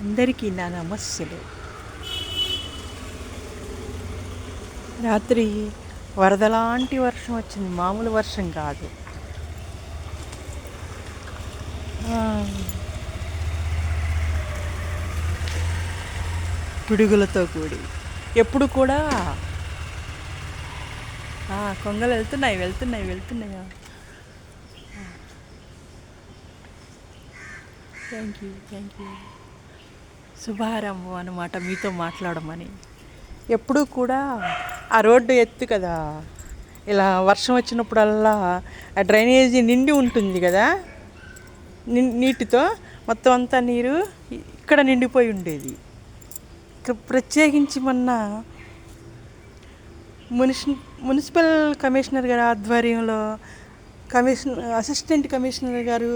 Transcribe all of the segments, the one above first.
అందరికీ నా నమస్సులు. రాత్రి వరదలాంటి వర్షం వచ్చింది, మామూలు వర్షం కాదు. పిడుగులతో కూడి ఎప్పుడు కూడా కొంగలు వెళ్తున్నాయి. Thank you. శుభారంభం అన్నమాట మీతో మాట్లాడమని. ఎప్పుడూ కూడా ఆ రోడ్డు ఎత్తు కదా, ఇలా వర్షం వచ్చినప్పుడల్లా ఆ డ్రైనేజీ నిండి ఉంటుంది కదా, నీటితో మొత్తం అంతా నీరు ఇక్కడ నిండిపోయి ఉండేది. ప్రత్యేకించి మొన్న మున్సిపల్ కమిషనర్ గారి ఆధ్వర్యంలో అసిస్టెంట్ కమిషనర్ గారు,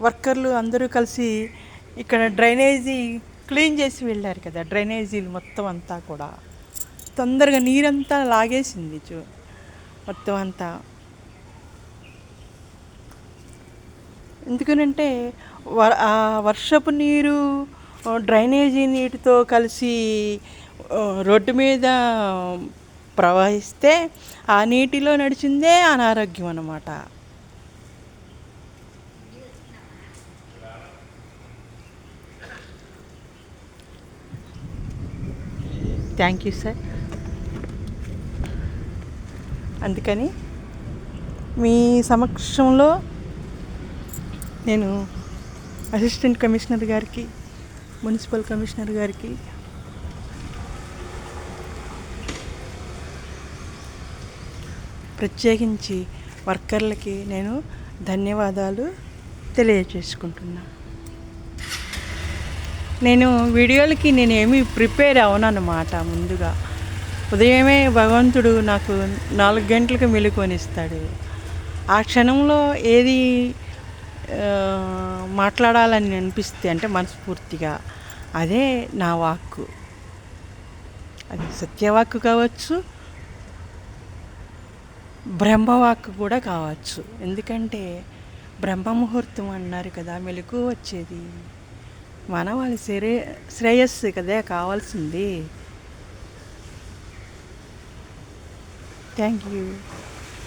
వర్కర్లు అందరూ కలిసి ఇక్కడ డ్రైనేజీ క్లీన్ చేసి వెళ్ళారు కదా. డ్రైనేజీలు మొత్తం అంతా కూడా తొందరగా నీరంతా లాగేసింది మొత్తం అంతా. ఎందుకనంటే ఆ వర్షపు నీరు డ్రైనేజీ నీటితో కలిసి రోడ్డు మీద ప్రవహిస్తే ఆ నీటిలో నడిచిందే అనారోగ్యం అన్నమాట. Thank you sir. అందుకని మీ సమక్షంలో నేను అసిస్టెంట్ కమిషనర్ గారికి, మున్సిపల్ కమిషనర్ గారికి ప్రత్యేకించి వర్కర్లకి నేను ధన్యవాదాలు తెలియజేసుకుంటున్నా. నేను వీడియోలకి నేనేమీ ప్రిపేర్ అవనన్నమాట. ముందుగా ఉదయమే భగవంతుడు నాకు 4 గంటలకు మెలుకువనిస్తాడు. ఆ క్షణంలో ఏది మాట్లాడాలని అనిపిస్తే అంటే మనస్ఫూర్తిగా అదే నా వాక్కు. అది సత్యవాక్కు కావచ్చు, బ్రహ్మవాక్కు కూడా కావచ్చు. ఎందుకంటే బ్రహ్మముహూర్తం అన్నారు కదా, మెలకు వచ్చేది మానవాళి శ్రేయస్సు కదా కావాల్సింది. Thank you.